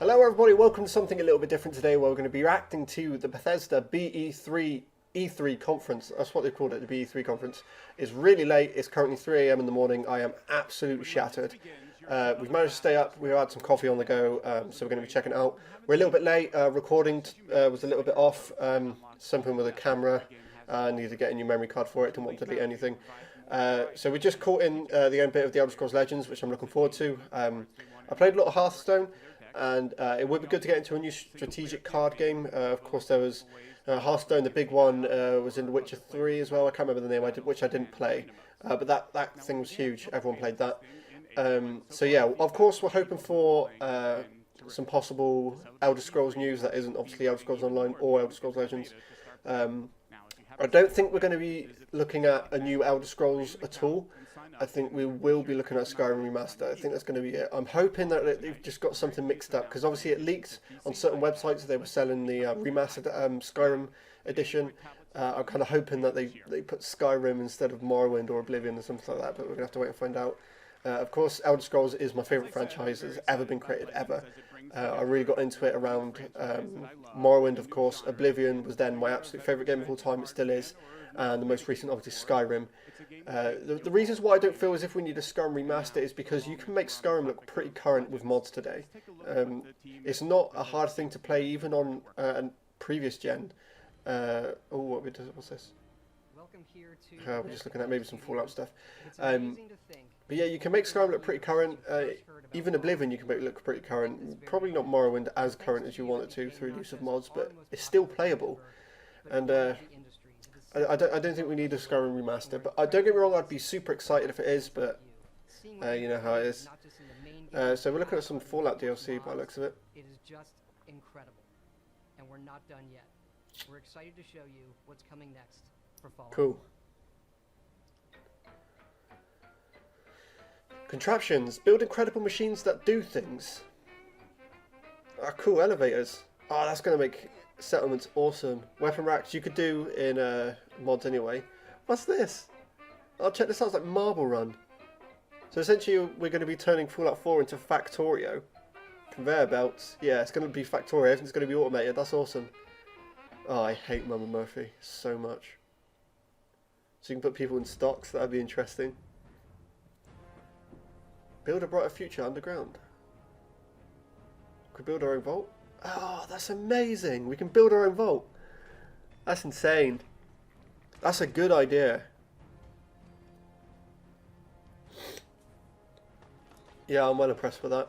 Hello everybody, welcome to something a little bit different today where we're going to be reacting to the Bethesda BE3 E3 conference. That's what they called it, the BE3 conference. It's really late, it's currently 3 AM in the morning, I am absolutely shattered. We've managed to stay up, we've had some coffee on the go, so we're going to be checking it out. We're a little bit late, recording was a little bit off, something with a camera, needed to get a new memory card for it, didn't want to delete anything. So we just caught in the end bit of the Elder Scrolls Legends, which I'm looking forward to. I played a lot of Hearthstone, and it would be good to get into a new strategic card game. Of course, there was Hearthstone. The big one was in The Witcher 3 as well. I can't remember the name, which I didn't play, but that thing was huge. Everyone played that. So yeah, of course, we're hoping for some possible Elder Scrolls news that isn't obviously Elder Scrolls Online or Elder Scrolls Legends. I don't think we're going to be looking at a new Elder Scrolls at all. I think we will be looking at Skyrim Remaster. I think that's going to be it. I'm hoping that they've just got something mixed up, because obviously it leaked on certain websites. They were selling the remastered Skyrim edition. I'm kind of hoping that they put Skyrim instead of Morrowind or Oblivion or something like that, but we're going to have to wait and find out. Of course, Elder Scrolls is my favourite franchise that's ever been created, ever. I really got into it around Morrowind, of course. Oblivion was then my absolute favourite game of all time, it still is. And the most recent, obviously, Skyrim. The reasons why I don't feel as if we need a Skyrim remaster is because you can make Skyrim look pretty current with mods today. It's not a hard thing to play, even on a previous gen. What's this? We're just looking at maybe some Fallout stuff. But yeah, you can make Skyrim look pretty current. Even Oblivion you can make it look pretty current. Probably not Morrowind as current as you want it to through use of mods, but it's still playable. And I don't think we need a Skyrim remaster. But don't get me wrong, I'd be super excited if it is, but you know how it is. So we're looking at some Fallout DLC by the looks of it. It is just incredible. And we're not done yet. We're excited to show you what's coming next for Fallout. Cool. Contraptions. Build incredible machines that do things. Cool. Elevators. That's going to make settlements awesome. Weapon racks you could do in mods anyway. What's this? Check this out. It's like Marble Run. So essentially we're going to be turning Fallout 4 into Factorio. Conveyor belts. Yeah, it's going to be Factorio. Everything's going to be automated. That's awesome. I hate Mama Murphy so much. So you can put people in stocks. That'd be interesting. Build a brighter future underground. Could build our own vault. That's amazing. We can build our own vault. That's insane. That's a good idea. Yeah, I'm well impressed with that.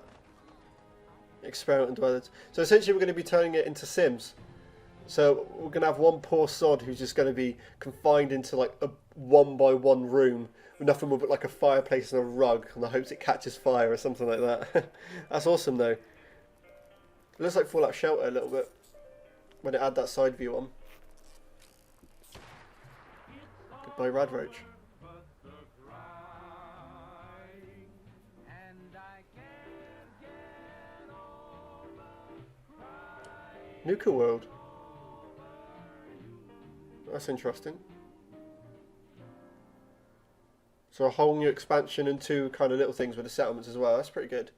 Experiment dwellers. So essentially we're going to be turning it into Sims. So we're going to have one poor sod who's just going to be confined into like a 1-by-1 room with nothing but like a fireplace and a rug in the hopes it catches fire or something like that. That's awesome though. It looks like Fallout Shelter a little bit when it had that side view on. Goodbye Radroach. Nuka World. That's interesting. So a whole new expansion and two kind of little things with the settlements as well. That's pretty good.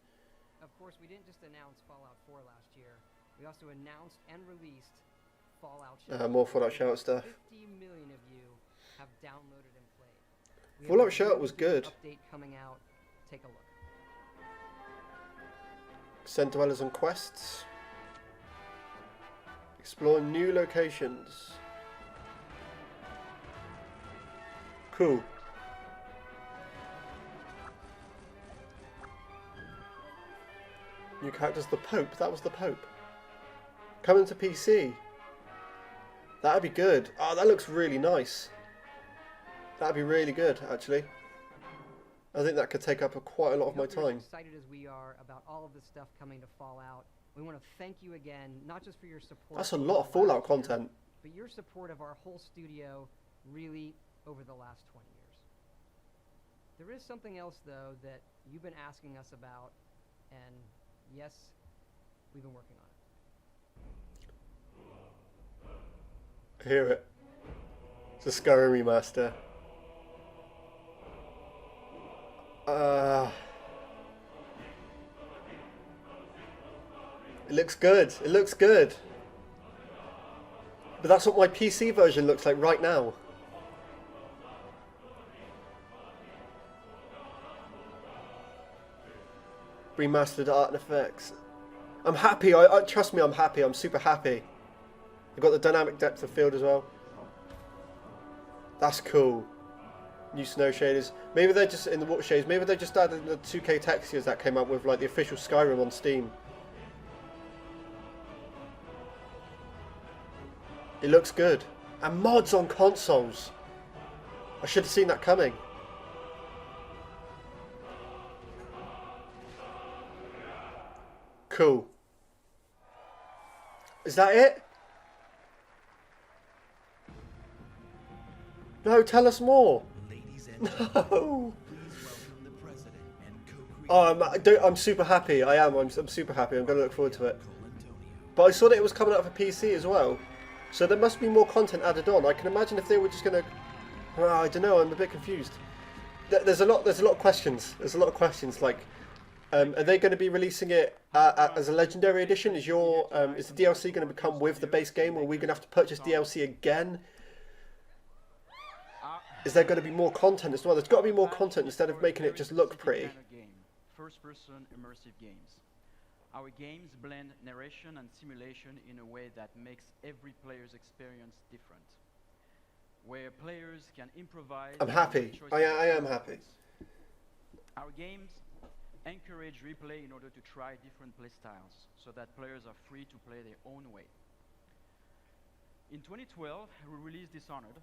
Of course, we didn't just announce Fallout 4 last year. We also announced and released Fallout Shelter. More Fallout Shelter stuff. 50 million of you have downloaded and played. Fallout Shelter was good. Update coming out. Take a look. Send dwellers on quests. Explore new locations. Cool. New characters, the Pope. That was the Pope. Coming to PC. That'd be good. That looks really nice. That'd be really good, actually. I think that could take up quite a lot of my time. As excited as we are about all of this stuff coming to Fallout, we want to thank you again, not just for your support. That's a lot of Fallout content. But your support of our whole studio, really, over the last 20 years. There is something else, though, that you've been asking us about, and yes, we've been working on it. I hear it. It's a Skyrim remaster. It looks good. It looks good. But that's what my PC version looks like right now. Remastered art and effects. I'm happy. I trust me. I'm happy. I'm super happy. They've got the dynamic depth of field as well. That's cool. New snow shaders. Maybe they're just in the water shades. Maybe they just added the 2K textures that came out with like the official Skyrim on Steam. It looks good. And mods on consoles. I should have seen that coming. Cool. Is that it? No, tell us more. No. Oh, I'm super happy. I am. I'm super happy. I'm going to look forward to it. But I saw that it was coming out for PC as well. So there must be more content added on. I can imagine if they were just going to... Well, I don't know. I'm a bit confused. There's a lot of questions. There's a lot of questions. Like, are they going to be releasing it as a legendary edition? Is the DLC going to become with the base game, or are we going to have to purchase DLC again? Is there going to be more content as well? There's got to be more content instead of making it just look pretty. First-person immersive games. Our games blend narration and simulation in a way that makes every player's experience different. Where players can improvise. I'm happy. I am happy. Our games encourage replay in order to try different playstyles, so that players are free to play their own way. In 2012, we released Dishonored.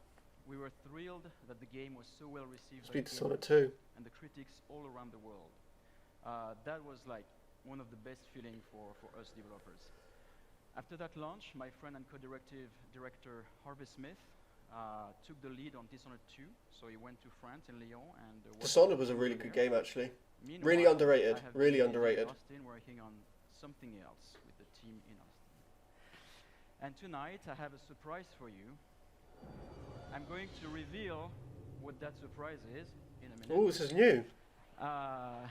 We were thrilled that the game was so well received by the Dishonored gamers 2. and the critics all around the world. That was like one of the best feelings for us developers. After that launch, my friend and co-director Harvey Smith took the lead on Dishonored 2, so he went to France in Lyon and Dishonored was a really good game, actually. Meanwhile, Really underrated. I have Really been underrated. in Austin working on something else with the team in Austin. And tonight I have a surprise for you. I'm going to reveal what that surprise is in a minute. Oh, this is new.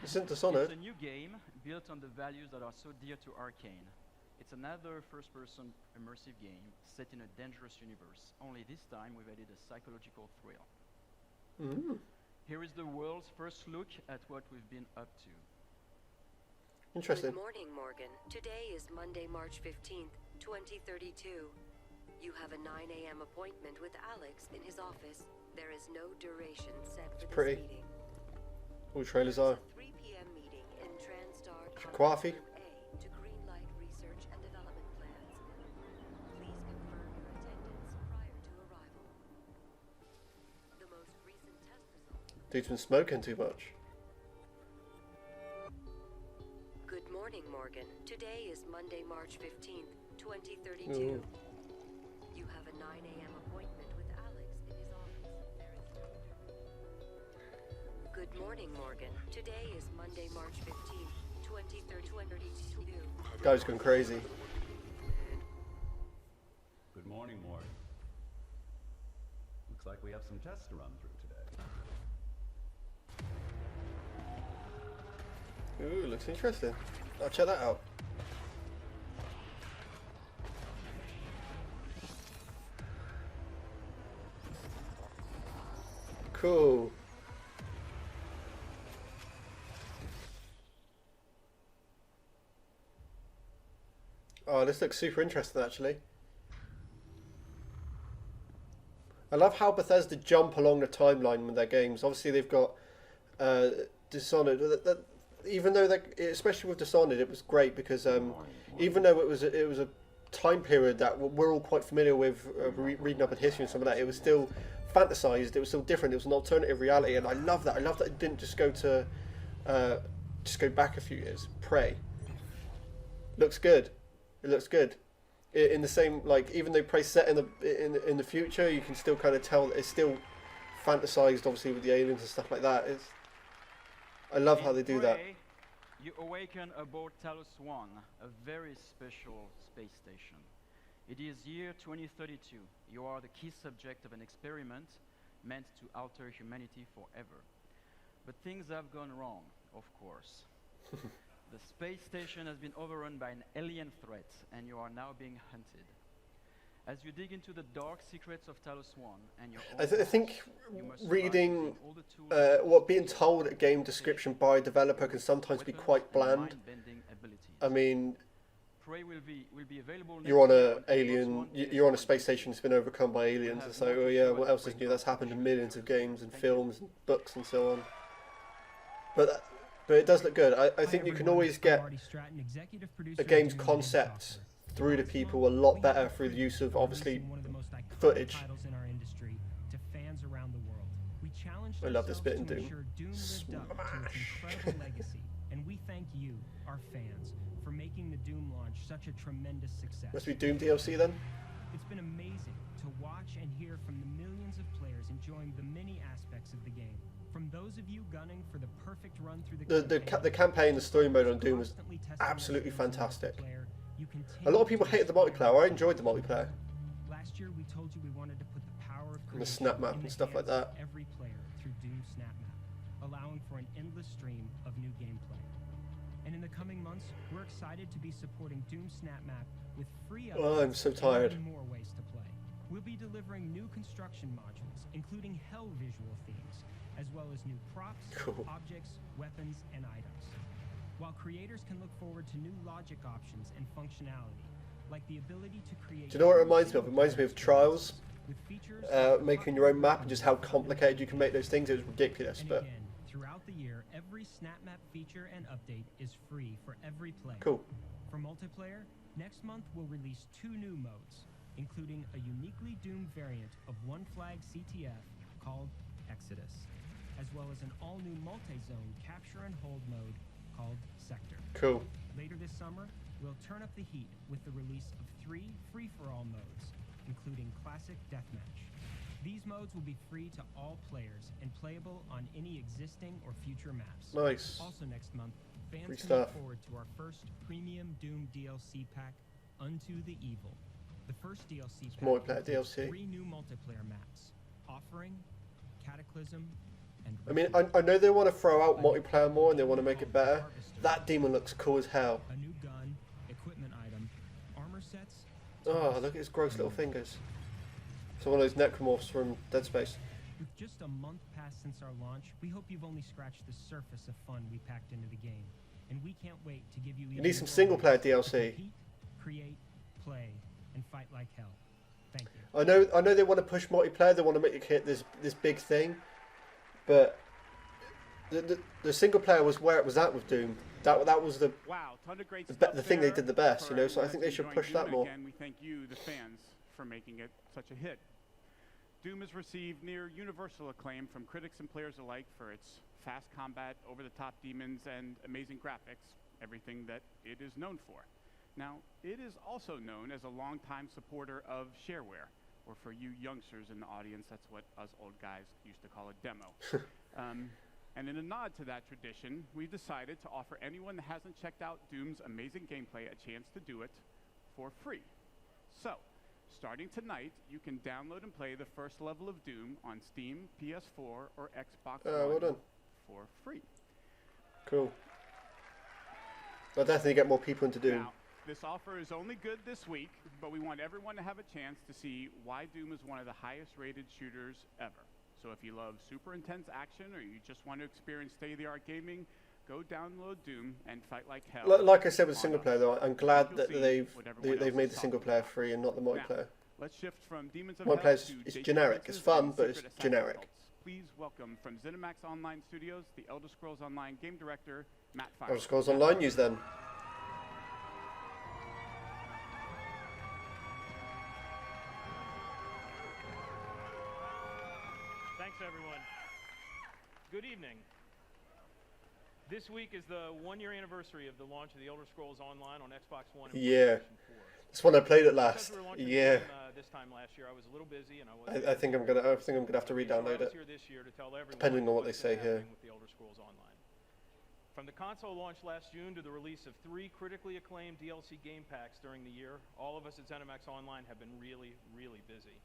Isn't Dishonored? It's a new game built on the values that are so dear to Arcane. It's another first-person immersive game set in a dangerous universe. Only this time we've added a psychological thrill. Mm. Here is the world's first look at what we've been up to. Interesting. Good morning, Morgan. Today is Monday, March 15th, 2032. You have a 9 a.m. appointment with Alex in his office. There is no duration set for this pretty. meeting. All trailers are. 3 p.m. meeting in TransStar Coffee. A to greenlight research and development plans. Please confirm your attendance prior to arrival. The most recent test results. Dude's been smoking too much. Good morning, Morgan. Today is Monday, March 15th, 2032. Ooh. You have a 9 a.m. appointment with Alex in his office. There is no Good morning, Morgan. Today is Monday, March 15th, 2032. Guy's gone crazy. Good morning, Morgan. Looks like we have some tests to run through today. Ooh, looks interesting. I'll check that out. Cool. Oh, this looks super interesting, actually. I love how Bethesda jump along the timeline with their games. Obviously, they've got Dishonored. Even though, especially with Dishonored, it was great because even though it was a time period that we're all quite familiar with, reading up on history and some of that, it was still fantasized. It was still different. It was an alternative reality, and I love that. I love that it didn't just go back a few years. Prey looks good. It looks good. In the same, like, even though Prey's set in the future, you can still kind of tell that it's still fantasized, obviously, with the aliens and stuff like that. I love how they do that. You awaken aboard Talos 1, a very special space station. It is year 2032. You are the key subject of an experiment meant to alter humanity forever. But things have gone wrong, of course. The space station has been overrun by an alien threat, and you are now being hunted. As you dig into the dark secrets of Talos 1 and your own I think past, you must survive reading using all the tools what being told a game description by a developer can sometimes be weapons quite and bland. mind-bending abilities. I mean, Prey will be available you're on next year a Xbox alien, One, you're on a PS4, space station that's been overcome by aliens. It's like, oh yeah, what else is new? That's happened in millions of games and films and books and so on. But it does look good. I think you can always get a game's concept through to people a lot better through the use of obviously footage. I love this bit in Doom. Smash. And we thank you, our fans, for making the Doom launch such a tremendous success. Must be Doom DLC then? It's been amazing to watch and hear from the millions of players enjoying the many aspects of the game. From those of you gunning for the perfect run through The campaign, the story mode on Doom was absolutely fantastic. A lot of people hated the multiplayer. I enjoyed the multiplayer. Last year we told you we wanted to put the power of And the snap map and stuff like that. every player through Doom Snap Map, allowing for an endless stream of new gameplay. And in the coming months, we're excited to be supporting Doom Snap Map with free Oh, I'm so and tired. even more ways to play. We'll be delivering new construction modules, including hell visual themes, as well as new props, Cool. objects, weapons, and items. While creators can look forward to new logic options and functionality, like the ability to create... Do you know what it reminds me of? It reminds me of Trials. with features Making your own map and just how complicated you can make those things. It was ridiculous, and but again, throughout the year, every Snap Map feature and update is free for every player. cool. For multiplayer, next month we'll release 2 new modes, including a uniquely Doom variant of One Flag CTF called Exodus, as well as an all-new multi-zone capture and hold mode called Sector. Cool. Later this summer, we'll turn up the heat with the release of 3 free-for-all modes, including Classic Deathmatch. These modes will be free to all players and playable on any existing or future maps. Nice. Also next month, fans Free can stuff. look forward to our first premium Doom DLC pack, Unto the Evil. The first DLC pack multiplayer includes DLC. 3 new multiplayer maps, Offering, Cataclysm, and I mean, I know they want to throw out multiplayer more and they want to make it better. That demon looks cool as hell. a new gun, equipment item, armor sets. Oh, look at his gross little fingers. So one of those necromorphs from Dead Space. With just a month past since our launch, we hope you've only scratched the surface of fun we packed into the game. And we can't wait to give you even need some more single-player ways to DLC. compete, create, play, and fight like hell. Thank you. I know they want to push multiplayer. They want to make it hit this big thing, but the single player was where it was at with Doom. That was the Wow, ton of great the stuff the thing they there did the best, for you know, so I everyone think they that's should enjoying push that Doom. more. Again, we thank you, the fans, for making it such a hit. Doom has received near universal acclaim from critics and players alike for its fast combat, over-the-top demons, and amazing graphics, everything that it is known for. Now, it is also known as a longtime supporter of shareware, or for you youngsters in the audience, that's what us old guys used to call a demo. And in a nod to that tradition, we've decided to offer anyone that hasn't checked out Doom's amazing gameplay a chance to do it for free. So, starting tonight, you can download and play the first level of Doom on Steam, PS4, or Xbox well One done. for free. Cool. I'll definitely get more people into Doom. Now, this offer is only good this week, but we want everyone to have a chance to see why Doom is one of the highest rated shooters ever. So if you love super intense action or you just want to experience state-of-the-art gaming, go download Doom and fight like hell. Like I said with on single us. player though, I'm glad You'll that see they've what everyone else made is the single talking player about. free and not the multiplayer. Let's shift from Demons of Multiplayer Hell is- to it's Jacob generic. It's Prince's fun, and but it's Secret Assassin generic. Cults. Please welcome from ZeniMax Online Studios, the Elder Scrolls Online game director, Matt Fire. Elder Scrolls Online news then. Thanks, everyone. Good evening. This week is the 1-year anniversary of the launch of the Elder Scrolls Online on Xbox One and Yeah. PlayStation 4. That's when I played it Because last. we were launching the Yeah. game, this time last year, I was a little busy and I wasn't. I think I'm gonna have to So re-download I was it. here this year to tell everyone Depending on what they what's say been here. happening with the Elder Scrolls Online. From the console launch last June to the release of 3 critically acclaimed DLC game packs during the year, all of us at ZeniMax Online have been really, really busy.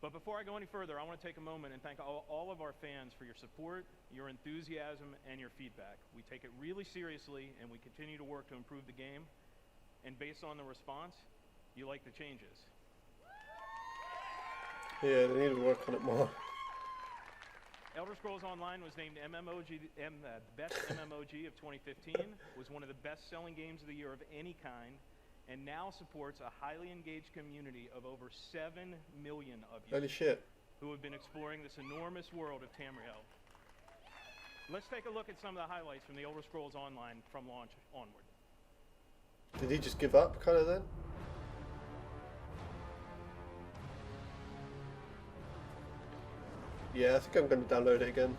But before I go any further, I want to take a moment and thank all of our fans for your support, your enthusiasm, and your feedback. We take it really seriously, and we continue to work to improve the game. And based on the response, you like the changes. Yeah, they need to work on it more. Elder Scrolls Online was named the best MMOG of 2015, was one of the best-selling games of the year of any kind, and now supports a highly engaged community of over 7 million of you Holy shit. who have been exploring this enormous world of Tamriel. Let's take a look at some of the highlights from the Elder Scrolls Online from launch onward. Did he just give up, kind of, then? Yeah, I think I'm going to download it again.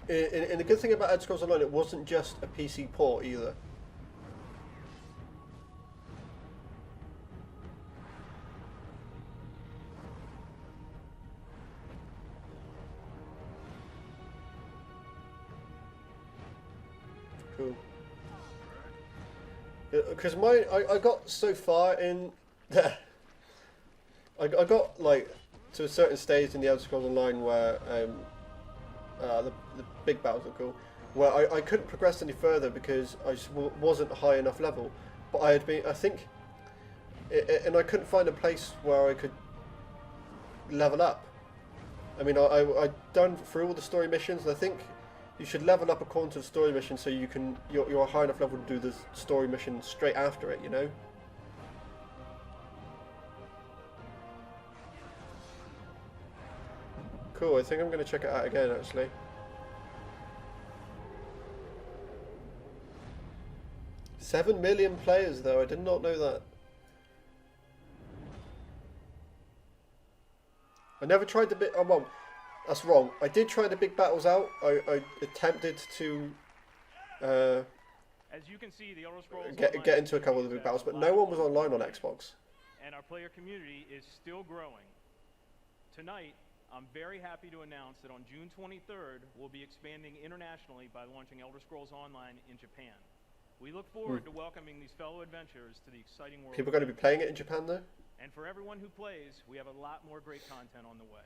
And the good thing about Elder Scrolls Online, it wasn't just a PC port either. Cool. Because I got so far in there. I got like to a certain stage in the Elder Scrolls Online where the big battles are cool, where I couldn't progress any further because I just wasn't high enough level. But I had been, I think, and I couldn't find a place where I could level up. I mean, I'd done through all the story missions, and I think you should level up according to the story mission so you can you're high enough level to do the story mission straight after it, you know. Cool, I think I'm going to check it out again, actually. $7 million players, though. I did not know that. I never tried the big... Oh, well, that's wrong. I did try the big battles out. I attempted to As you can see, the Elder Scrolls get into a couple of the big battles, but no one was online on Xbox. And our player community is still growing. Tonight, I'm very happy to announce that on June 23rd, we'll be expanding internationally by launching Elder Scrolls Online in Japan. We look forward to welcoming these fellow adventurers to the exciting world. People are going to be playing it in Japan, though? And for everyone who plays, we have a lot more great content on the way.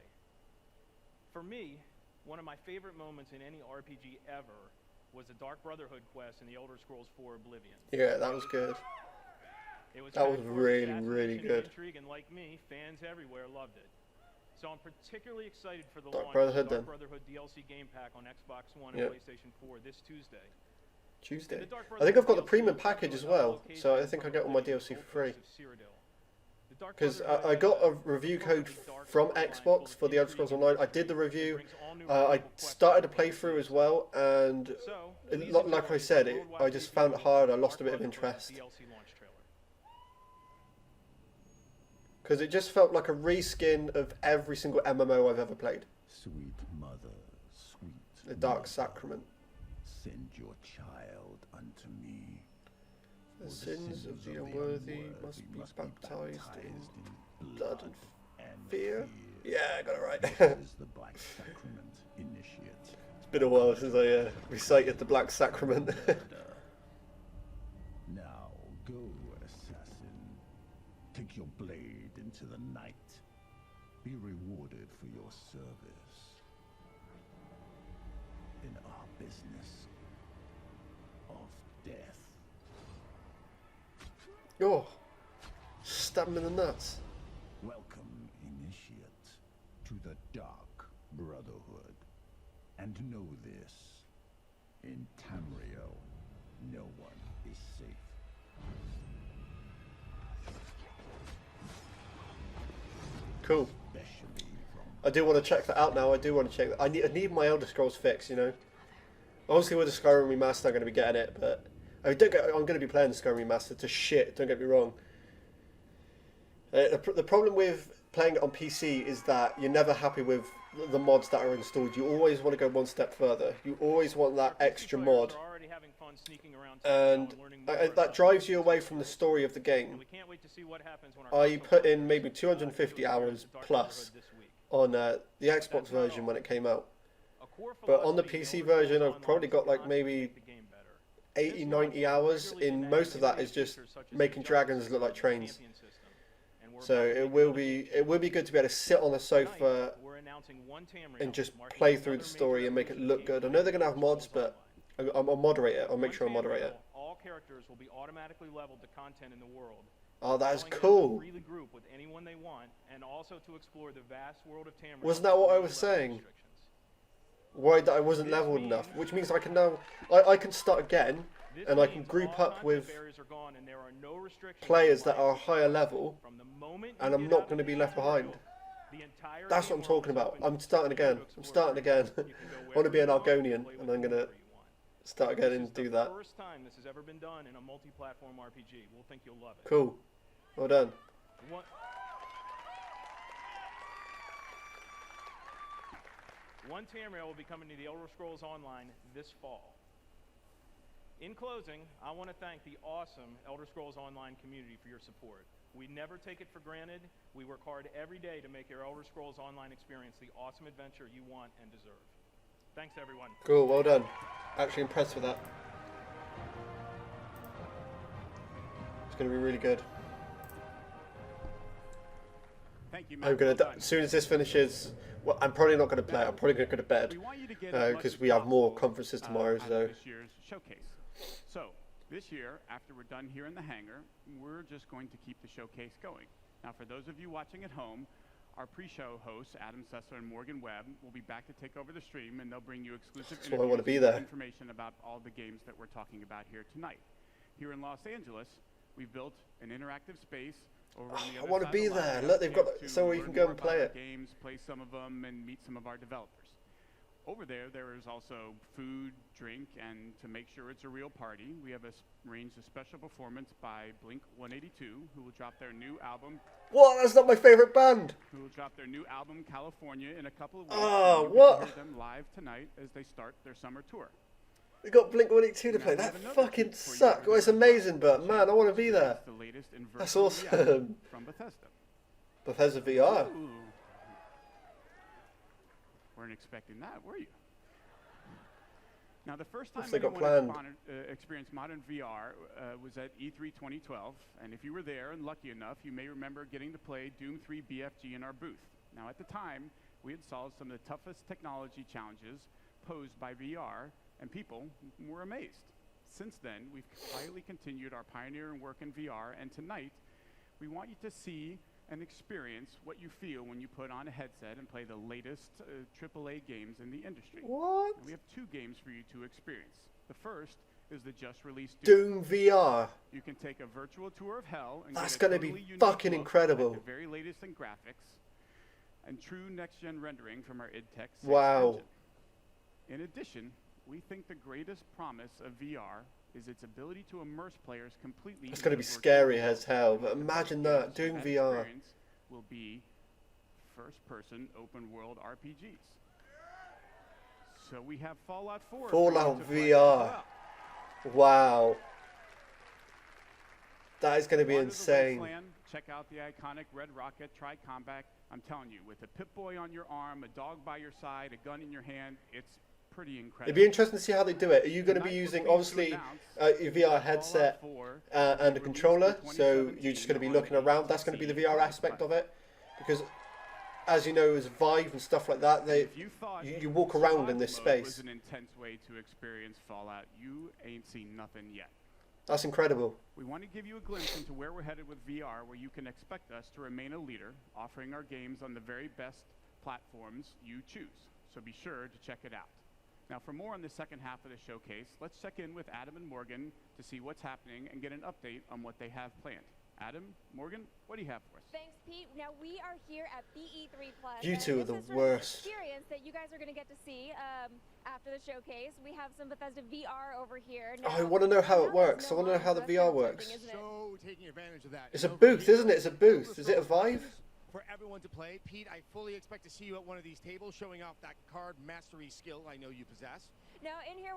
For me, one of my favorite moments in any RPG ever was the Dark Brotherhood quest in the Elder Scrolls 4 Oblivion. Yeah, that was good. That was really, really good. Intrigue, and like me, fans everywhere loved it. So I'm particularly excited for the Dark launch of the Brotherhood, Dark Brotherhood DLC game pack on Xbox One Yep. and PlayStation 4 this Tuesday. Tuesday. The Dark I think I've got the Brotherhood premium DLC package as is well, located so I in think I the get all my Oblivion DLC for Gold free. Coast of Cyrodiil. The Dark Because Brotherhood I is got a a review incredibly code dark from storyline Xbox full for of the Elder Scrolls intrigue Online. I and did the review. brings all new I wonderful quests started a and places. playthrough as well, and So, it, please like I enjoy said, the I worldwide just preview found it of hard. I the lost a Dark bit of Brotherhood interest. DLC launch trailer. Because it just felt like a reskin of every single MMO I've ever played. Sweet mother, sweet The Dark mother, Sacrament. send your child unto me. The For sins of the unworthy must be baptized in blood and fear. Yeah, I got it right. This is the Black Sacrament initiate. It's been a while since I recited the Black Sacrament. Now go, assassin. Take your blade into the night. Be rewarded for your service. In our business of death. Oh, stab him in the nuts. Welcome, initiate, to the Dark Brotherhood. And know this, in Tamriel, no one is safe. Cool. Especially from I do want to check that out now. I do want to check that. I need my Elder Scrolls fix, you know. Obviously, with the Skyrim remaster, I'm going to be getting it, but I'm going to be playing the Skyrim remaster to shit. Don't get me wrong. The problem with playing it on PC is that you're never happy with the mods that are installed. You always want to go one step further. You always want that extra mod, and that drives you away from the story of the game. I put in maybe 250 hours plus on the Xbox version when it came out, but on the PC version I've probably got like maybe 80-90 hours. In most of that is just making dragons look like trains. we're So about to it make will another be big it will be good to be able to sit on the Tonight, sofa we're announcing one Tamriel, and just marking play through another the story major and make it evolution look in good. I gameplay know they're in gonna have Elder mods, Scrolls but Online. I'll moderate it. I'll make One sure I moderate Tamriel, it. all characters will be automatically leveled to content in the world, Oh, that is allowing them to cool. freely group with anyone they want, and also to explore the vast world of Tamriel. Wasn't that what I with was level saying? restrictions. Why that I wasn't This leveled enough, means- which means I can now I can start again This and I can means group all up content with barriers are gone and there are no restrictions on players that life are higher level, from the moment and you I'm get not out going to of be the left behind. tutorial, the entire That's game what I'm world talking is about. open I'm starting for you again. to I'm explore starting wherever again. you want. You can go I want to wherever be an you want, Argonian, play and with I'm going to whomever you want. start again This and is do the that. first time this has ever been done in a multi-platform RPG. We'll think you'll love it. Cool. Well done. One, One Tamriel will be coming to the Elder Scrolls Online this fall. In closing, I want to thank the awesome Elder Scrolls Online community for your support. We never take it for granted. We work hard every day to make your Elder Scrolls Online experience the awesome adventure you want and deserve. Thanks, everyone. Cool. Well done. Actually impressed with that. It's going to be really good. Thank you, Matt. I'm gonna Well done. as soon as this finishes. Well, I'm probably not going to play it. I'm probably going to go to bed We want you to get as much because as we have more possible, conferences tomorrow. out of So this year's showcase. So this year, after we're done here in the hangar, we're just going to keep the showcase going. Now, for those of you watching at home, our pre-show hosts, Adam Sessler and Morgan Webb, will be back to take over the stream, and they'll bring you exclusive That's why I wanna be interviews and there. information about all the games that we're talking about here tonight. Here in Los Angeles, we've built an interactive space over on the I other wanna side be of the line. there. You Look, have a they've got chance the- to so we learn can go more and play about it. our games, play some of them, and meet some of our developers. Over there, there is also food, drink, and to make sure it's a real party, we have arranged a special performance by Blink 182, who will drop their new album, what? That's not my favorite band. California, in a couple of weeks. Oh, and you what? Get to hear them live tonight as they start their summer tour. We got Blink 182 to Now play. we have That another fucking treat for you sucks. over Well, it's there as well. amazing, but man, I want to be there. It's the latest in That's virtual awesome. reality from Bethesda. Bethesda VR. Ooh. Weren't expecting that, were you? Now, the first time What's they got anyone planned? experienced modern VR was at E3 2012, and if you were there and lucky enough, you may remember getting to play Doom 3 BFG in our booth. Now, at the time, we had solved some of the toughest technology challenges posed by VR, and people were amazed. Since then, we've quietly continued our pioneering work in VR, and tonight, we want you to see and experience what you feel when you put on a headset and play the latest AAA games in the industry. What? And we have two games for you to experience. The first is the just released Doom VR. You can take a virtual tour of hell and That's get a gonna be totally unique fucking look incredible. at the very latest in graphics and true next-gen rendering from our id Tech 6 Wow. engine. In addition, we think the greatest promise of VR is its ability to immerse players completely. It's in going to the be virtual scary world. as hell, but The imagine best that. games for Doom VR. experience will be first-person open-world RPGs. So we have Fallout 4. for you Fallout to play as VR. well. Wow. That is going to be Wander the insane. Wasteland, check out the iconic Red Rocket Tri-Combat. I'm telling you, with a Pip-Boy on your arm, a dog by your side, a gun in your hand, it's pretty incredible. It'd be interesting to see how they do it. Are you going to be Tonight we're using, pleased to obviously, announce your VR that headset Fallout 4 and a will be released controller? in So you're just going to be 2017 looking on around. That's going to be the VR PC aspect of it. Because, as you know, as Vive and stuff like that, they If you thought you walk around in this survival mode was space. an intense way to experience Fallout, you ain't seen nothing yet. That's incredible. We want to give you a glimpse into where we're headed with VR, where you can expect us to remain a leader, offering our games on the very best platforms you choose. So be sure to check it out. Now, for more on the second half of the showcase, let's check in with Adam and Morgan to see what's happening and get an update on what they have planned. Adam, Morgan, what do you have for us? Thanks, Pete. Now we are here at BE3 Plus. You and two are this the is sort of an worst. experience that you guys are going to get to see after the showcase. We have some Bethesda VR over here. Now, I want to know how it now works. there's I want to know how the lines, so VR that's works. something, isn't it? So taking advantage of that. It's a booth, isn't it? It's a booth. Is it a Vive? For everyone to play. Pete, I fully expect to see you at one of these tables showing off that card mastery skill I know you possess. Now in here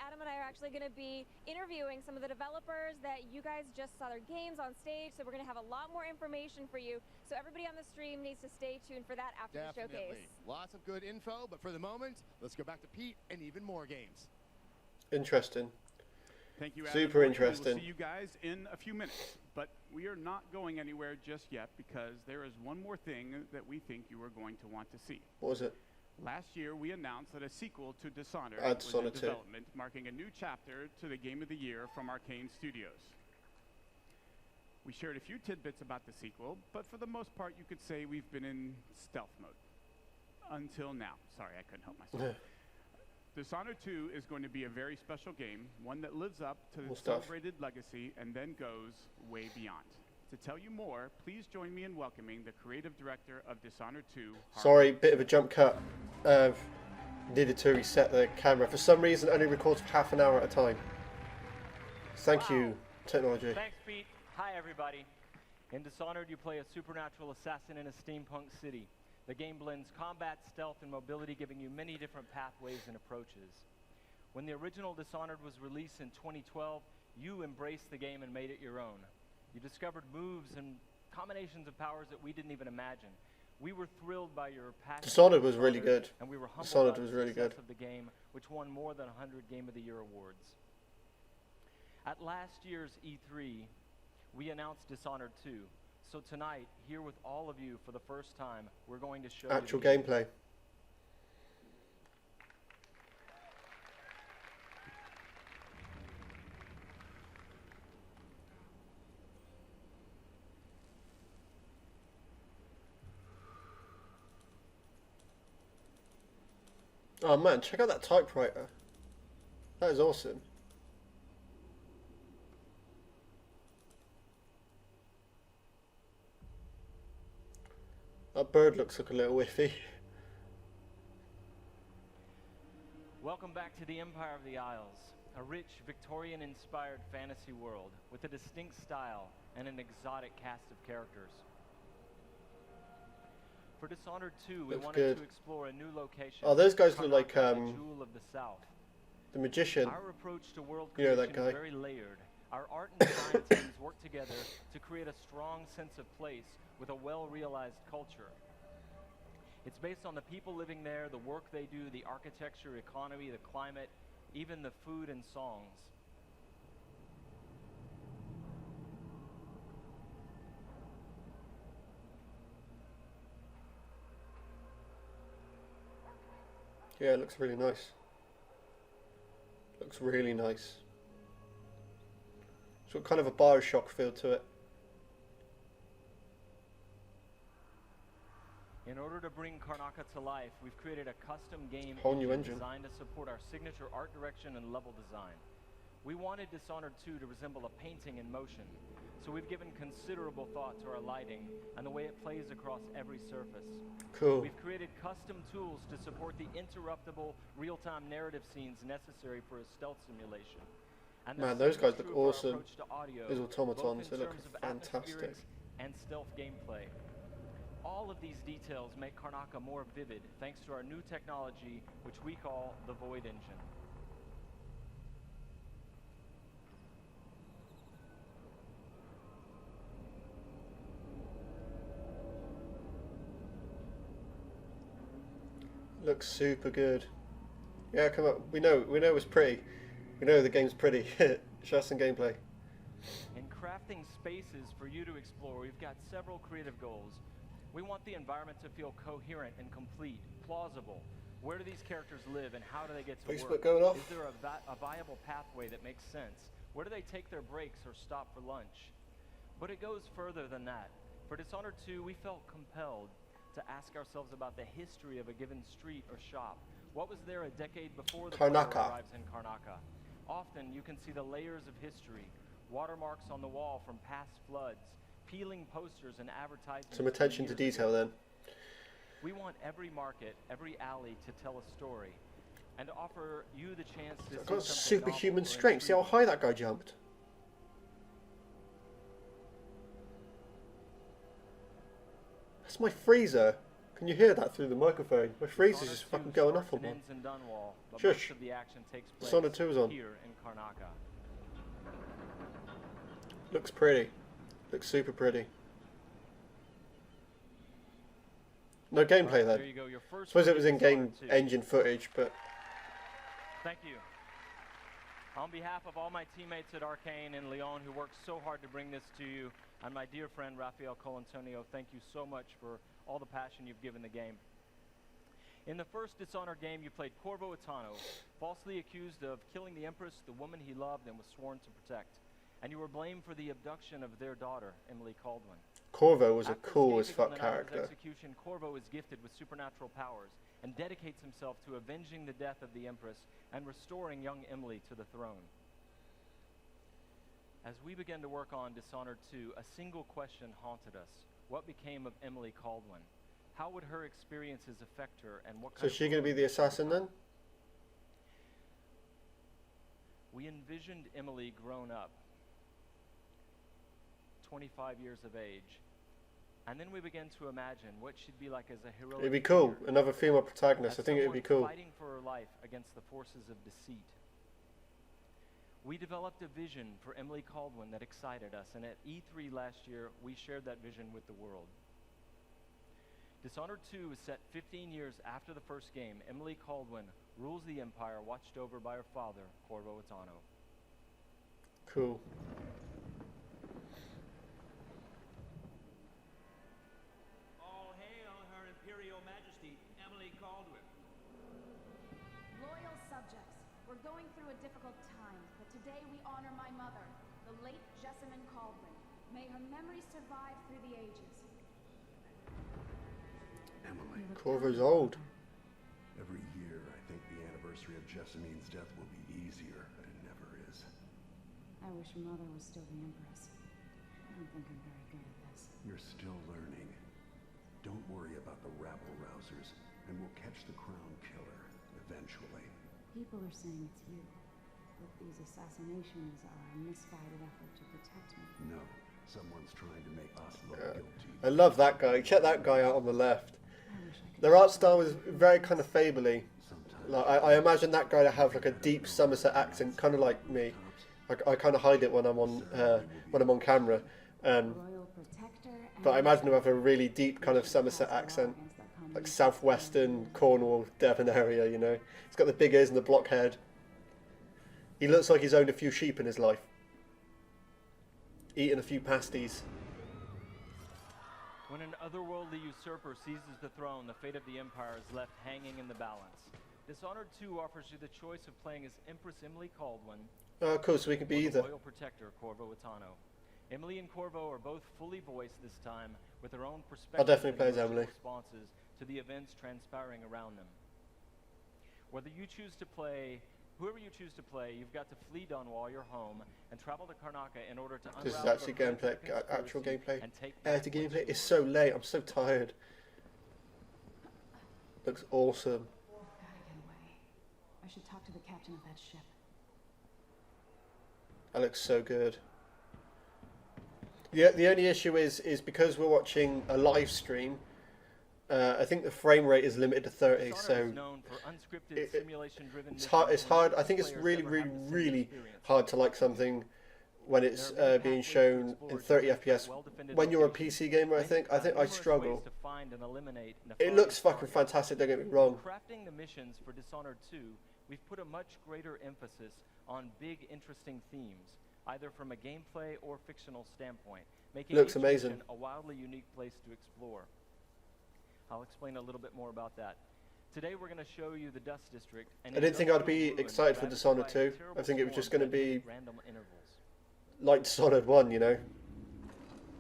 Adam and I are actually going to be interviewing some of the developers that you guys just saw their games on stage. So we're going to have a lot more information for you. So everybody on the stream needs to stay tuned for that after the Definitely. showcase. Lots of good info, but for the moment, let's go back to Pete and even more games. Interesting. Thank you, Adam. Super We'll interesting. see you guys in a few minutes, but we are not going anywhere just yet because there is one more thing that we think you are going to want to see. What was it? Last year, we announced that a sequel to Dishonored was in Dishonored 2. development, marking a new chapter to the Game of the Year from Arcane Studios. We shared a few tidbits about the sequel, but for the most part, you could say we've been in stealth mode. Until now. Sorry, I couldn't help myself. Dishonored 2 is going to be a very special game, one that lives up to its celebrated legacy and then goes way beyond. To tell you more, please join me in welcoming the creative director of Dishonored 2. Sorry, bit of a jump cut. Needed to reset the camera. For some reason, it only records for half an hour at a time. Thank you, technology. Thanks, Pete. Hi, everybody. In Dishonored, you play a supernatural assassin in a steampunk city. The game blends combat, stealth, and mobility, giving you many different pathways and approaches. When the original Dishonored was released in 2012, you embraced the game and made it your own. You discovered moves and combinations of powers that we didn't even imagine. We were thrilled by your passion. Dishonored was really good. And we were humbled Dishonored by was the really success good. of the game, which won more than 100 Game of the Year awards. At last year's E3, we announced Dishonored 2. So tonight, here with all of you for the first time, we're going to show Actual you the game. gameplay. Oh man, check out that typewriter. That is awesome. That bird looks like a little whiffy. Welcome back to the Empire of the Isles, a rich Victorian-inspired fantasy world with a distinct style and an exotic cast of characters. For Dishonored 2, we Looks wanted good. to explore a new location. Oh, those guys look like the Jewel of the South. the magician. Our approach to world You know creation that guy. is very layered. Our art and design teams work together to create a strong sense of place with a well-realized culture. It's based on the people living there, the work they do, the architecture, economy, the climate, even the food and songs. Yeah, it looks really nice. Looks really nice. It's got kind of a Bioshock feel to it. In order to bring Karnaka to life, we've created a custom game Whole new engine. designed to support our signature art direction and level design. We wanted Dishonored 2 to resemble a painting in motion, so we've given considerable thought to our lighting and the way it plays across every surface. Cool. We've created custom tools to support the interruptible, real-time narrative scenes necessary for a stealth simulation. And the Man, same those is guys true look of our awesome. approach to audio, Those both automatons, in they look terms of fantastic. atmospherics and stealth gameplay. All of these details make Karnaka more vivid thanks to our new technology, which we call the Void Engine. Looks super good. Yeah, come on. We know it's pretty. We know the game's pretty. Show us some gameplay. In crafting spaces for you to explore, we've got several creative goals. We want the environment to feel coherent and complete, plausible. Where do these characters live and how do they get to Facebook work? going off? Is there a viable pathway that makes sense? Where do they take their breaks or stop for lunch? But it goes further than that. For Dishonored 2, we felt compelled to ask ourselves about the history of a given street or shop. What was there a decade before the player Karnaka. arrives in Karnaka? Often you can see the layers of history, watermarks on the wall from past floods, peeling posters and advertisements. Some attention to from years detail ago. then. We want every market, every alley to tell a story, and to offer you the chance to I've see got something superhuman novel or strength. See how intriguing. high that guy jumped? That's my freezer. Can you hear that through the microphone? My freezer's just fucking going off on me. Ends in Dunwall, but Shush. most of the action takes place Dishonored 2 is on. here in Karnaka. Looks pretty. Looks super pretty. No gameplay Right, then. there you go, your first Suppose it look was at in-game Dishonored 2. engine footage, but Thank you. On behalf of all my teammates at Arcane and Lyon who worked so hard to bring this to you, and my dear friend Rafael Colantonio, thank you so much for all the passion you've given the game. In the first Dishonored game, you played Corvo Attano, falsely accused of killing the Empress, the woman he loved and was sworn to protect. And you were blamed for the abduction of their daughter, Emily Caldwin. Corvo was a After cool as escaping fuck on the night of his character. execution, Corvo is gifted with supernatural powers and dedicates himself to avenging the death of the Empress and restoring young Emily to the throne. As we began to work on Dishonored 2, a single question haunted us. What became of Emily Caldwin? How would her experiences affect her, and what So kind is she going to be the assassin then? We envisioned Emily grown up, 25 years of age, and then we began to imagine what she'd be like as a heroic It'd be cool. figure, Another female protagonist. as I think it'd be someone cool. fighting for her life against the forces of deceit. We developed a vision for Emily Caldwin that excited us, and at E3 last year, we shared that vision with the world. Dishonored 2 is set 15 years after the first game. Emily Caldwin rules the Empire, watched over by her father, Corvo Attano. Cool. All hail Her Imperial Majesty, Emily Caldwin. Loyal subjects, we're going through a difficult time, but today we honor my mother, the late Jessamine Caldwin. May her memory survive through the ages. Emily, Corvo's old. every year I think the anniversary of Jessamine's death will be easier, but it never is. I wish mother was still the Empress. I don't think I'm very good at this. You're still learning. Don't worry about the rabble-rousers, and we'll catch the crown killer, eventually. People are saying it's you, but these assassinations are a misguided effort to protect me. No, someone's trying to make us look guilty. I love that guy. Check that guy out on the left. Their art style was very kind of fably. Like I imagine that guy to have like a deep Somerset accent, kind of like me. I kind of hide it when I'm on camera. But I imagine him have a really deep kind of Somerset accent, like southwestern Cornwall, Devon area. You know, he's got the big ears and the block head. He looks like he's owned a few sheep in his life, eaten a few pasties. When an otherworldly usurper seizes the throne, the fate of the Empire is left hanging in the balance. Dishonored 2 offers you the choice of playing as Empress Emily Caldwin, Oh, cool. So we can be or the either. Royal Protector Corvo Attano. Emily and Corvo are both fully voiced this time, with their own perspectives definitely play and as Emily. responses to the events transpiring around them. Whoever you choose to play, you've got to flee Dunwall, your home, and travel to Karnaca in order to This is unravel actually the gameplay, plans of the actual conspiracy gameplay. and take Air back to what's gameplay. It's yours. so late. I'm so tired. Looks awesome. Gotta get away. I should talk to the captain of that ship. That looks so good. Yeah, the only issue is because we're watching a live stream. I think the frame rate is limited to 30, Dishonored so is known for unscripted, it- simulation-driven it's hard. It's missions hard. where I think it's players really, never really, have the same really experience. hard to like something when it's There are many being pathways to shown explore in to 30 reach FPS. well-defended When you're a locations. PC gamer, I Many think I numerous struggle. ways to find and eliminate It nefarious looks fucking targets. fantastic. Don't get me wrong. Crafting the missions for Dishonored 2, we've put a much greater emphasis on big, interesting themes, either from a gameplay or fictional standpoint, making Looks each amazing. mission a wildly unique place to explore. I'll explain a little bit more about that. Today we're going to show you the Dust District. I didn't think I'd be excited for Dishonored 2. I think it was just going to be like Dishonored 1, you know.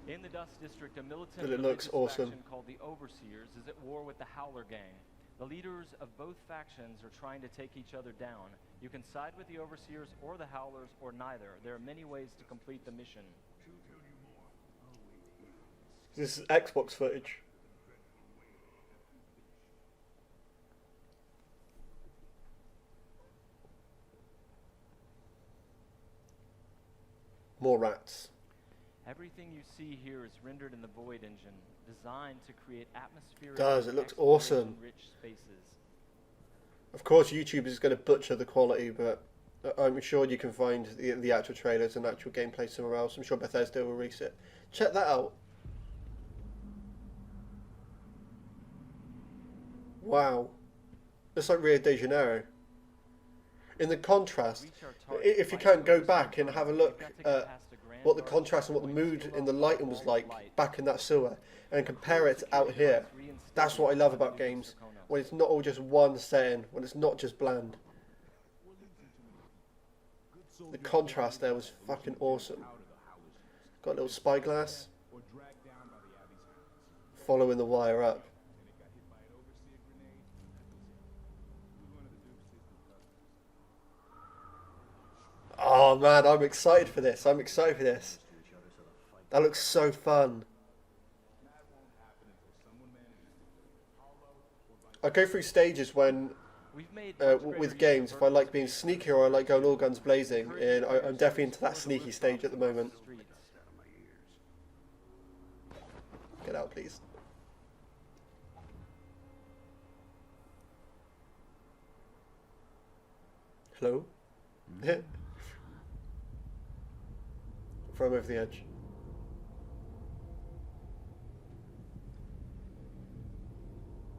In the Dust District, a militant But it looks religious awesome. faction called the Overseers is at war with the Howler Gang. The leaders of both factions are trying to take each other down. You can side with the Overseers or the Howlers or neither. There are many ways to complete the mission. This is Xbox footage. More rats. Everything you see here is rendered in the Void engine, designed to create atmospheric, Does, it looks awesome. rich spaces. Of course, YouTube is going to butcher the quality, but I'm sure you can find the actual trailers and actual gameplay somewhere else. I'm sure Bethesda will release it. Check that out. Wow. Looks like Rio de Janeiro. in the contrast, if you can't go back and have a look at what the contrast and what the mood in the lighting was like back in that sewer, and compare it to out here, that's what I love about games, when it's not all just one setting, when it's not just bland. The contrast there was fucking awesome. Got a little spyglass, following the wire up. Oh man, I'm excited for this. I'm excited for this. That looks so fun. I go through stages when, with games, if I like being sneaky or I like going all guns blazing, and I'm definitely into that sneaky stage at the moment. Get out, please. Hello? Throw him over the edge.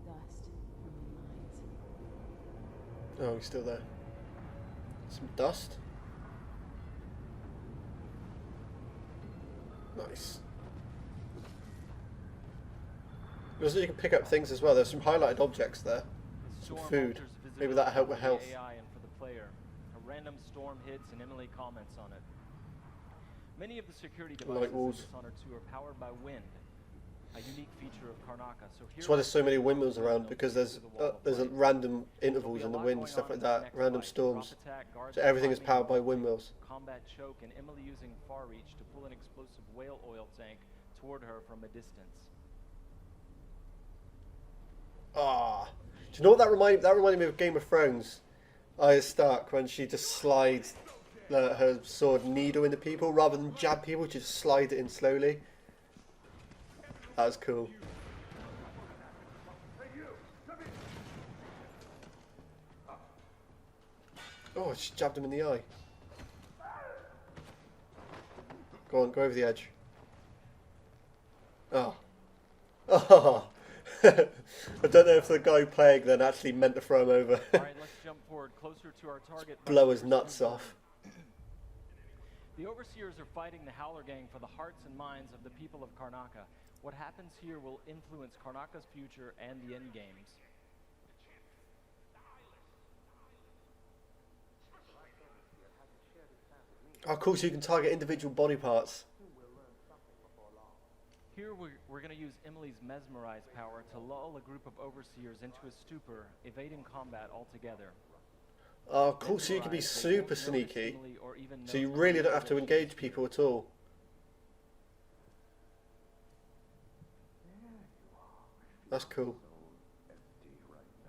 Dust from the mines. Oh, he's still there. Some dust. Nice. Looks like you can pick up things as well. There's some highlighted objects there. Some food. Maybe that'll help with health. AI and for the player. A random storm hits and Emily comments on it. Many of the security devices in Dishonored 2 are powered by wind, a unique feature of Karnaca. So that's why there's so many windmills around, because there's random intervals in the wind and stuff like that, random storms. So everything is powered by windmills. Combat choke and Emily using far reach to pull an explosive whale oil tank toward her from a distance. Ah, do you know what that reminded? That reminded me of Game of Thrones. Arya Stark, when she just slides her sword needle into people rather than jab people, just slide it in slowly. That was cool. Oh, I just jabbed him in the eye. Go on, go over the edge. Oh. Oh. I don't know if the guy playing then actually meant to throw him over. Alright, let's jump forward closer to our target. Blow his nuts off. The Overseers are fighting the Howler Gang for the hearts and minds of the people of Karnaca. What happens here will influence Karnaca's future and the end games. Oh, cool, so you can target individual body parts. Here we're going to use Emily's Mesmerize power to lull a group of Overseers into a stupor, evading combat altogether. Oh, cool, so you can be super sneaky. So you really don't have to engage people at all. That's cool.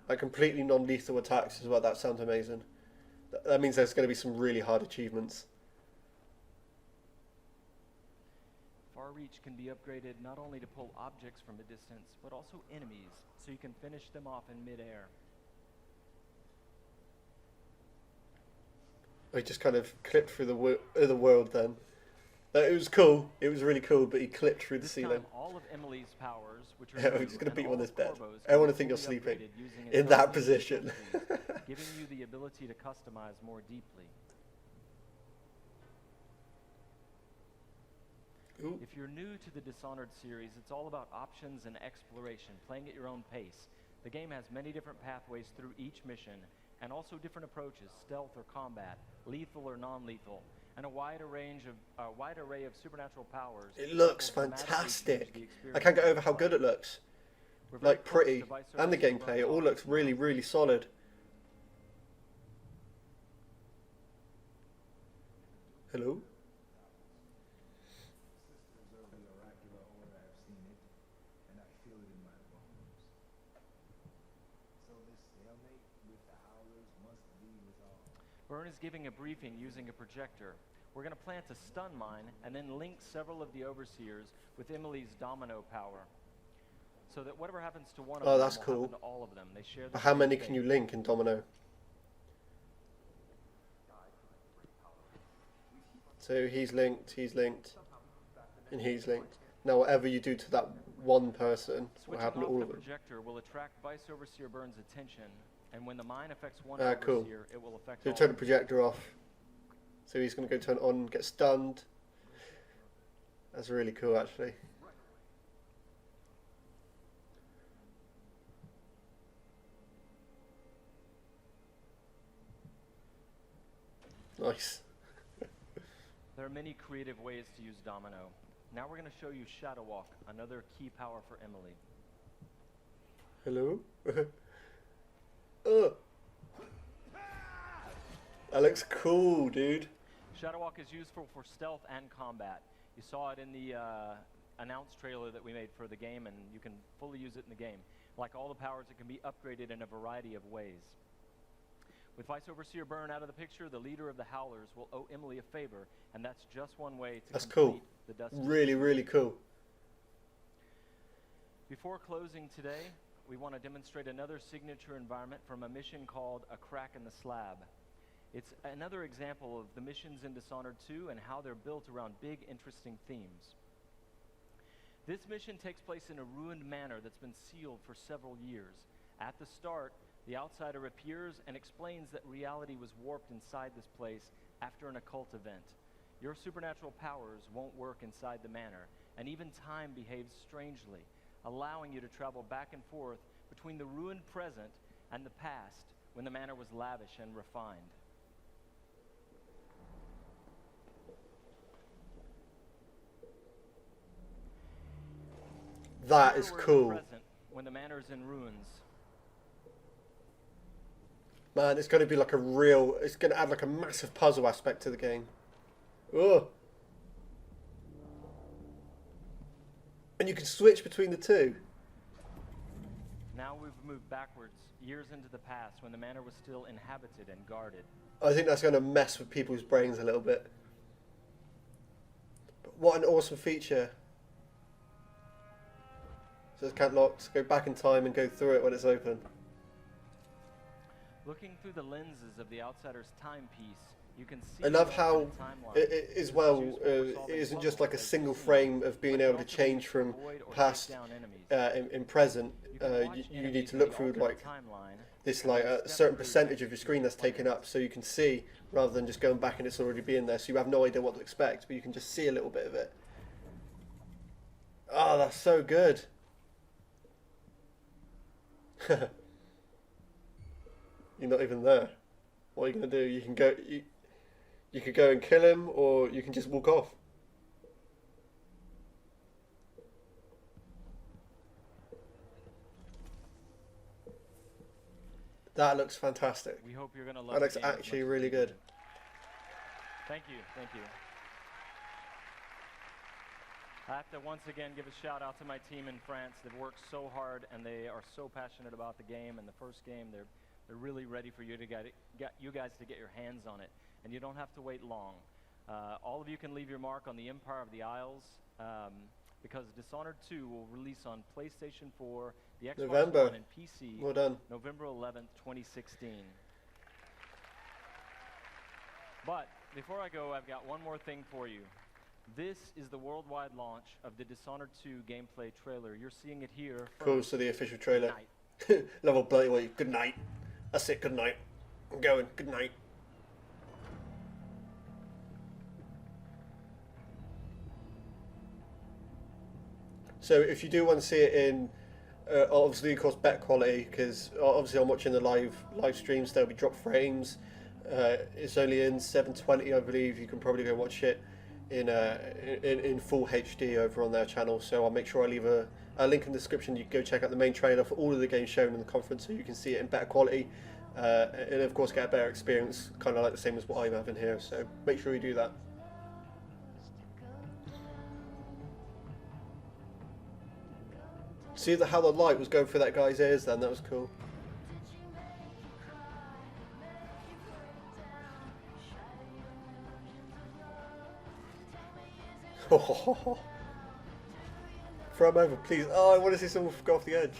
Like completely non-lethal attacks as well, that sounds amazing. That means there's going to be some really hard achievements. Far reach can be upgraded not only to pull objects from a distance, but also enemies, so you can finish them off in mid-air. He just kind of clipped through the world then. It was cool. It was really cool, but he clipped through the ceiling. Time, all of Emily's powers, which are Yeah, he's going to beat you on this bed. Everyone will think you're sleeping in that position. Giving you the ability to customize more deeply. Ooh. If you're new to the Dishonored series, it's all about options and exploration, playing at your own pace. The game has many different pathways through each mission, and also different approaches, stealth or combat, lethal or non-lethal, and a wide array of supernatural powers. It looks fantastic. I can't get over how good it looks. Like pretty, and the gameplay, it all looks really, really solid. Hello? Byrne is giving a briefing using a projector. We're going to plant a stun mine and then link several of the Overseers with Emily's domino power. So that whatever happens to one of them that's will cool. happen to all of them. They share the But how same many fate. can you link in Domino? So he's linked, and he's linked. Now whatever you do to that one person will Switching happen to off all the of them. projector will attract Vice Overseer Byrne's attention and when the mine affects one Cool. overseer, it will affect So all. turn the projector off. So he's going to go turn it on, get stunned. That's really cool, actually. Nice. There are many creative ways to use Domino. Now we're going to show you Shadow Walk, another key power for Emily. Hello? Oh. That looks cool, dude. Shadow Walk is useful for stealth and combat. You saw it in the announced trailer that we made for the game, and you can fully use it in the game. Like all the powers, it can be upgraded in a variety of ways. With Vice Overseer Byrne out of the picture, the leader of the Howlers will owe Emily a favor, and that's just one way to That's complete cool. the Dust. Really, really cool. Before closing today, we want to demonstrate another signature environment from a mission called A Crack in the Slab. It's another example of the missions in Dishonored 2 and how they're built around big, interesting themes. This mission takes place in a ruined manor that's been sealed for several years. At the start, the outsider appears and explains that reality was warped inside this place after an occult event. Your supernatural powers won't work inside the manor, and even time behaves strangely, allowing you to travel back and forth between the ruined present and the past when the manor was lavish and refined. That is Here we're in the cool. present, when the manor is in ruins. Man, it's going to be like a real... It's going to add like a massive puzzle aspect to the game. Oh. And you can switch between the two. Now we've moved backwards, years into the past, when the manor was still inhabited and guarded. I think that's going to mess with people's brains a little bit. But what an awesome feature. So it's can't locked. Go back in time and go through it when it's open. Looking through the lenses of the outsider's timepiece, you can see I love the how alternate timeline. it as well, it isn't just like a single frame of being able to change from past in present. You need to look through like this like a certain percentage of your screen that's taken up, so you can see rather than just going back and it's already being there, so you have no idea what to expect, but you can just see a little bit of it. Oh, that's so good. You're not even there. What are you gonna do? You can go. You could go and kill him, or you can just walk off. That looks fantastic. We hope you're gonna love That looks the game as actually much as really we good. did. Thank you, thank you. I have to once again give a shout out to my team in France. They've worked so hard and they are so passionate about the game. And the first game, they're really ready for you to get you guys to get your hands on it. And you don't have to wait long. All of you can leave your mark on the Empire of the Isles because Dishonored 2 will release on PlayStation 4, the Xbox November. One, and PC. Well done. November 11th, 2016. But before I go, I've got one more thing for you. This is the worldwide launch of the Dishonored 2 gameplay trailer. You're seeing it here. Cool, so the official trailer. Level bloody way. Good night. That's it, good night. I'm going. Good night. So if you do want to see it in, obviously of course better quality, because obviously I'm watching the live streams, there'll be drop frames. It's only in 720, I believe. You can probably go watch it in full HD over on their channel. So I'll make sure I leave a link in the description. You can go check out the main trailer for all of the games shown in the conference, so you can see it in better quality, and of course get a better experience, kind of like the same as what I'm having here. So make sure you do that. See how the light was going through that guy's ears then? That was cool. Throw him over, please. Oh, I want to see someone go off the edge.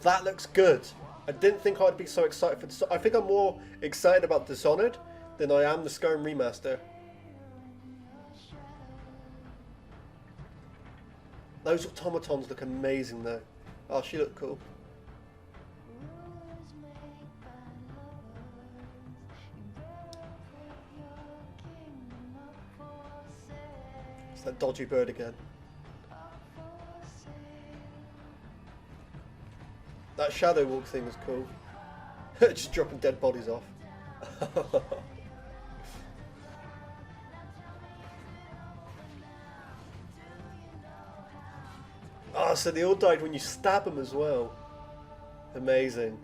That looks good. I didn't think I'd be so excited for Dishonored. I think I'm more excited about Dishonored than I am the Skyrim remaster. Those automatons look amazing though. Oh, she looked cool. It's that dodgy bird again. That shadow walk thing is cool. Just dropping dead bodies off. Oh, so they all died when you stab them as well. Amazing.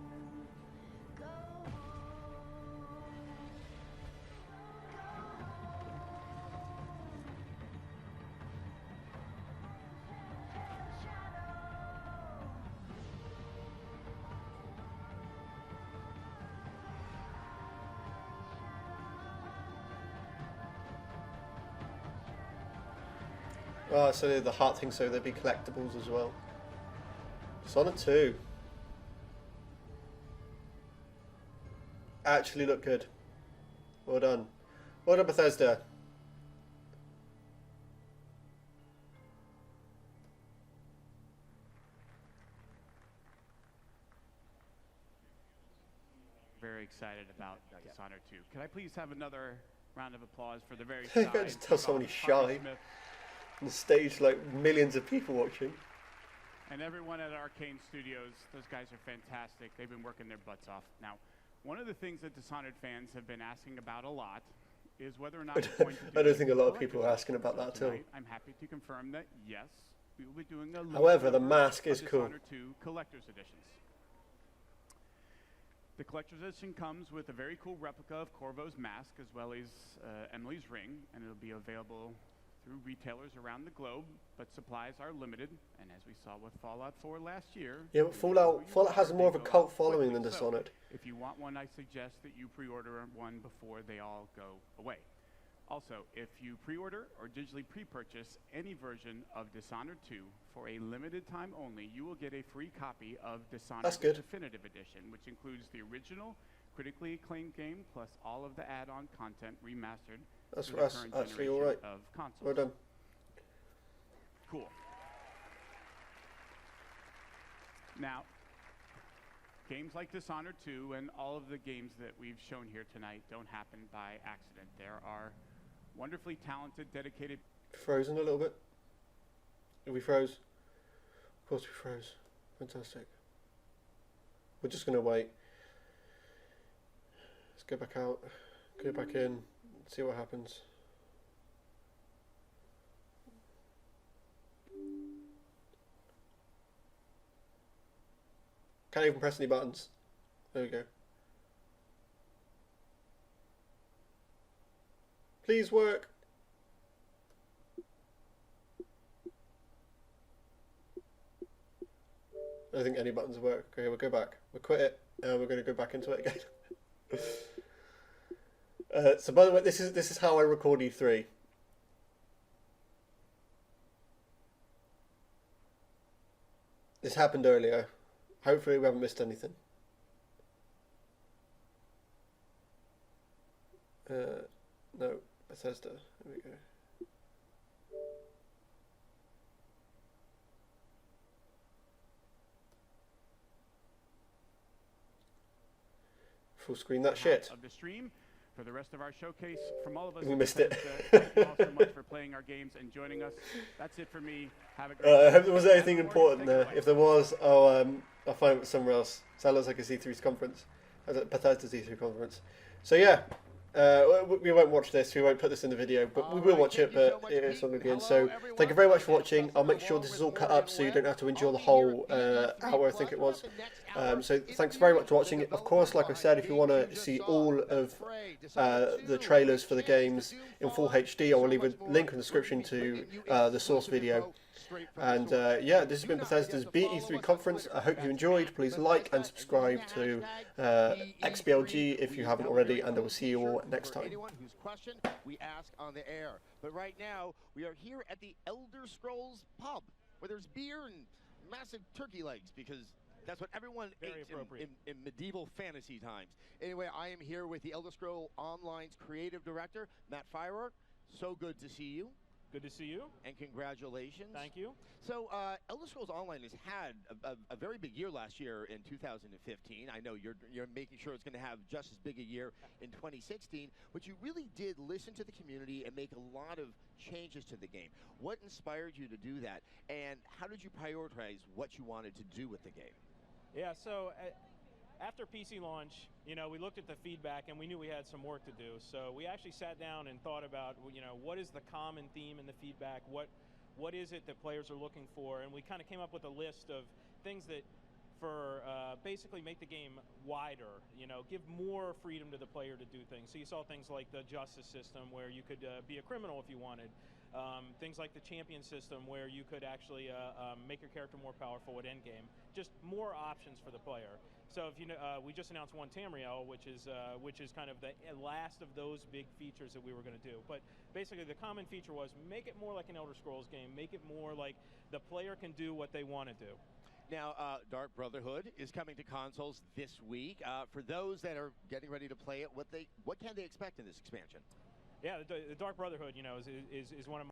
Oh, so the heart thing, so there'd be collectibles as well. Dishonored 2. Actually look good. Well done. Well done, Bethesda. Very excited about Dishonored 2. Could I please have another round of applause for the very You can't just tell someone he's shy. On the stage, like millions of people watching. And everyone at Arcane Studios, those guys are fantastic. They've been working their butts off. Now, one of the things that Dishonored fans have been asking about a lot is whether or not we're going to do I don't think a lot of people are asking about that at all. I'm happy to confirm that, yes, we will be doing a However, the mask is cool. Dishonored 2 collector's editions. The collector's edition comes with a very cool replica of Corvo's mask as well as Emily's ring, and it'll be available through retailers around the globe, but supplies are limited, and as we saw with Fallout 4 last year... Yeah, but Fallout has more of a cult following than Dishonored. If you want one, I suggest that you pre-order one before they all go away. Also, if you pre-order or digitally pre-purchase any version of Dishonored 2 for a limited time only, you will get a free copy of Dishonored Definitive Edition, which includes the original, critically acclaimed game, plus all of the add-on content remastered. That's actually alright. Well done. Cool. Now, games like Dishonored 2 and all of the games that we've shown here tonight don't happen by accident. There are wonderfully talented, dedicated... Frozen a little bit? We froze. Of course we froze. Fantastic. We're just going to wait. Let's go back out. Go back in. See what happens. Can't even press any buttons. There we go. Please work. I don't think any buttons work. Okay, we'll go back. We'll quit it, and we're going to go back into it again. So by the way, this is how I record E3. This happened earlier. Hopefully we haven't missed anything. No, Bethesda. There we go. Full screen that shit. Of the stream. For the rest of our showcase, from all of us, we missed it. Thank you all so much for playing our games and joining us. That's it for me. Have a great I hope there was anything important there. If there was, I'll find it somewhere else. So that looks like a C3's conference. Bethesda's E3 conference. So yeah, we won't watch this. We won't put this in the video, but we will watch it. But it's not going to be in. So thank you very much for watching. I'll make sure this is all cut up so you don't have to endure the whole hour. I think it was. So thanks very much for watching. Of course, like I said, if you want to see all of the trailers for the games in full HD, I will leave a link in the description to the source video. And yeah, this has been Bethesda's BE3 conference. I hope you enjoyed. Please like and subscribe to XBLG if you haven't already, and I will see you all next time. Anyone whose question we ask on the air. But right now, we are here at the Elder Scrolls pub, where there's beer and massive turkey legs, because that's what everyone ate in medieval fantasy times. Anyway, I am here with the Elder Scrolls Online's creative director, Matt Firework. So good to see you. Good to see you. And congratulations. Thank you. So, Elder Scrolls Online has had a very big year last year in 2015. I know you're making sure it's going to have just as big a year in 2016, but you really did listen to the community and make a lot of changes to the game. What inspired you to do that, and how did you prioritize what you wanted to do with the game? Yeah, so after PC launch, we looked at the feedback and we knew we had some work to do. So we actually sat down and thought about, what is the common theme in the feedback? What is it that players are looking for? And we kind of came up with a list of things that basically make the game wider, give more freedom to the player to do things. So you saw things like the justice system where you could be a criminal if you wanted. Things like the champion system where you could actually make your character more powerful at endgame. Just more options for the player. So if we just announced one Tamriel, which is kind of the last of those big features that we were going to do. But basically the common feature was make it more like an Elder Scrolls game, make it more like the player can do what they want to do. Now, Dark Brotherhood is coming to consoles this week. For those that are getting ready to play it, what can they expect in this expansion? Yeah, the Dark Brotherhood, is one of